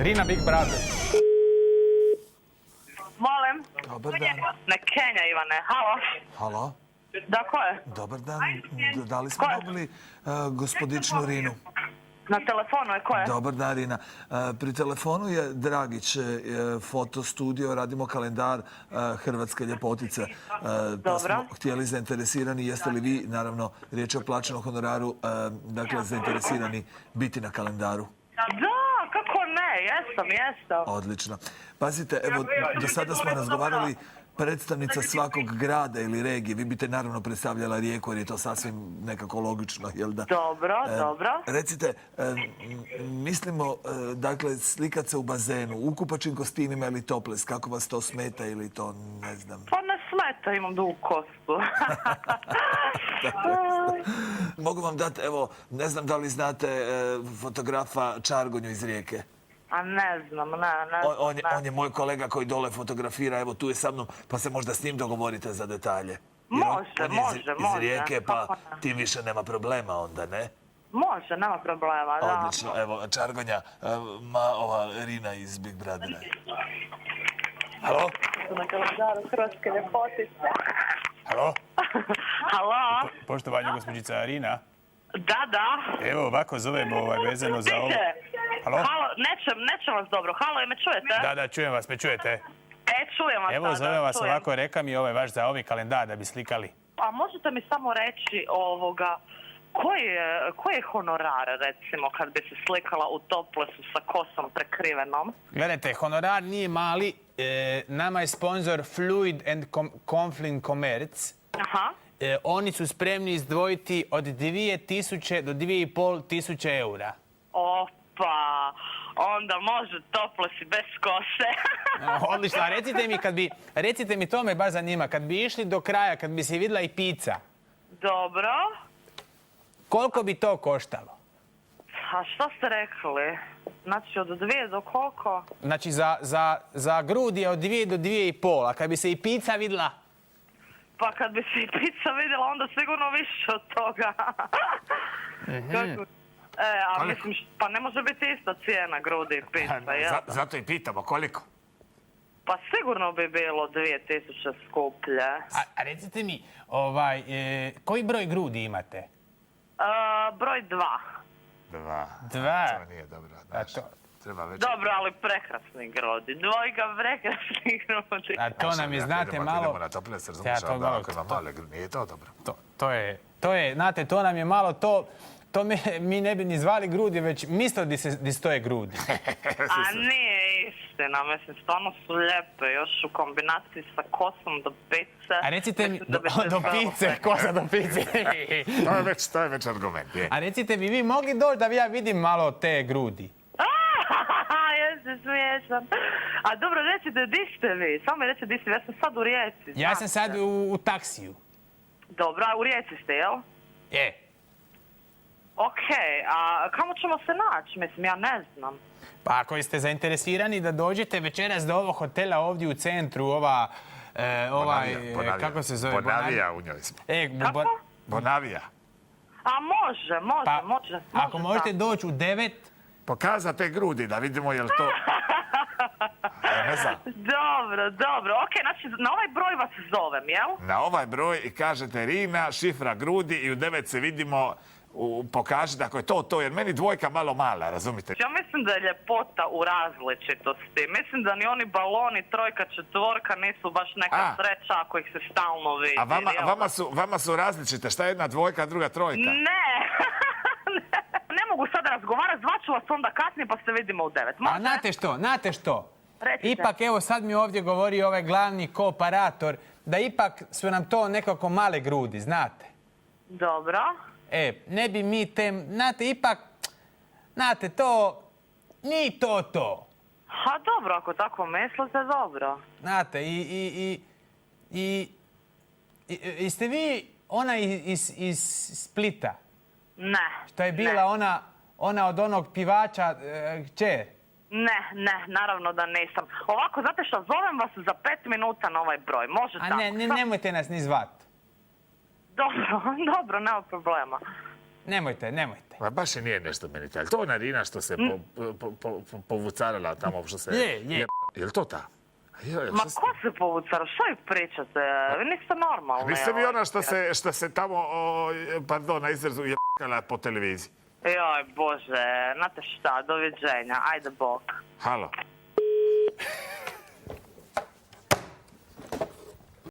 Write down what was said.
Rina Big Brother. Molim. Dobar dan. Ne Kenja, Ivane. Halo? Halo? Da, ko je? Dobar dan. Da li smo dobili gospodičnu Rinu? Na telefonu je ko je? Dobar dan, Rina. Pri telefonu je Dragić, fotostudio, radimo kalendar Hrvatske ljepotice. Pa smo htjeli zainteresirani, jeste li vi, naravno, riječ je o plaćenom honoraru, dakle, zainteresirani biti na kalendaru? Da, kako ne, jesam. Odlično. Pazite, evo, do sada smo razgovarali predstavnica svakog grada ili regije. Vi biste naravno predstavljala Rijeku jer je to sasvim nekako logično, jel da? Dobro. Recite, mislimo, dakle, slikat se u bazenu, u kupačim kostimima ili toples, kako vas to smeta ili to, ne znam? Pa ne smeta, imam dugu kostu. Mogu vam dati, evo, ne znam da li znate fotografa Čargonju iz Rijeke. A ne znam. On je moj kolega koji dole fotografira, evo tu je sa mnom, pa se možda s njim dogovorite za detalje. Može. Iz Rijeke, pa tim više nema problema onda, ne? Može, nema problema, da. Odlično, evo, Čargonja, ova Rina iz Big Brothera. Halo? Na kalendaru Hrvatske ljepotice. Halo? Halo? Poštovanje, gospođica Rina. Da. Evo, ovako zovemo vezano za ovo. Halo? Halo, nećem vas dobro. Halo, me čujete? Da, čujem vas, me čujete? Čujem vas. Evo, zovem vas ovako, reka mi ovaj vaš za ovi kalendar da bi slikali. A možete mi samo reći koji je honorar, recimo, kad bi se slikala u toplesu sa kosom prekrivenom? Gledajte, honorar nije mali. Nama je sponsor Fluid and Conflict Commerce. Aha. Oni su spremni izdvojiti od 2000 do 2500 eura. Opa, onda može toples i bez kose. Odlično, a recite mi, to me baš zanima, kad bi išli do kraja, kad bi se vidjela i pizza. Dobro. Koliko bi to koštalo? A što ste rekli? Znači od 2 do koliko? Znači za grudi je od 2 do 2,5, a kad bi se i pizza vidjela? Pa kad bi se i pizza vidjela, onda sigurno više od toga. A mislim, pa ne može biti ista cijena grudi i pizza, jel? Zato i pitamo, koliko? Pa sigurno bi bilo 2000 skuplje. A recite mi, koji broj grudi imate? Broj 2. 2? To nije dobro, znaš. Dobro, ali prekrasni grudi. Dvojka prekrasni grudi. A to nam je, znate, malo... Idemo na toples, razumiješ, onda ako ima male grudi, nije to dobro. To je, znate, to nam je malo to... To mi ne bi ni zvali grudi, već mjesto di stoje grudi. A nije istina, mislim, stvarno su lijepe, još u kombinaciji sa kosom do pice. A recite mi, do pice, kosa do pice. To je već argument, je. A recite mi, vi mogli doći da ja vidim malo te grudi? Jeste smiješan. A dobro, recite, di ste vi? Samo mi recite, di ste vi? Ja sam sad u Rijeci. Ja sam sad u taksiju. Dobro, a u Rijeci ste, jel? Je. Okej, a kamo ćemo se naći? Mislim, ja ne znam. Pa ako ste zainteresirani da dođete večeras do ovog hotela ovdje u centru, kako se zove? Bonavija u njoj smo. Kako? Bonavija. A može. Ako možete doći u 9... Pokazate grudi da vidimo je li to... Ne znam. Dobro. Okej, znači na ovaj broj vas zovem, jel? Na ovaj broj i kažete Rina, šifra grudi i u 9 se vidimo... Pokažite ako je to, jer meni dvojka malo mala, razumite? Ja mislim da je ljepota u različitosti. Mislim da ni oni baloni, trojka, četvorka nisu baš neka sreća ako ih se stalno vidi. A vama su različite, šta je jedna dvojka, druga trojka? Ne mogu sada razgovarati, zvaću vas onda kasnije pa se vidimo u 9. A znate što? Recite. Ipak, evo sad mi ovdje govori ovaj glavni kooperator, da ipak su nam to nekako male grudi, znate? Dobro. Ne bi mi znate, to, nije to. Ha, dobro, ako tako mislite, dobro. Znate, i ste vi ona iz Splita? Ne. Što je bila ona od onog pivača, kćer? Ne, naravno da nisam. Ovako, znate što, zovem vas za 5 minuta na ovaj broj, može tako? A nemojte nas ni zvat. Dobro, nema problema. Nemojte. Pa baš i nije nešto meni tako. To ona Rina što se povucarala tamo, što se... Je. Jel to ta? Ma ko se povucara? Što vi pričate? Vi niste normalni. Niste vi ona što se tamo, pardon, na izrazu jebkala po televiziji? Joj, Bože, znate šta, doviđenja, ajde bok. Halo.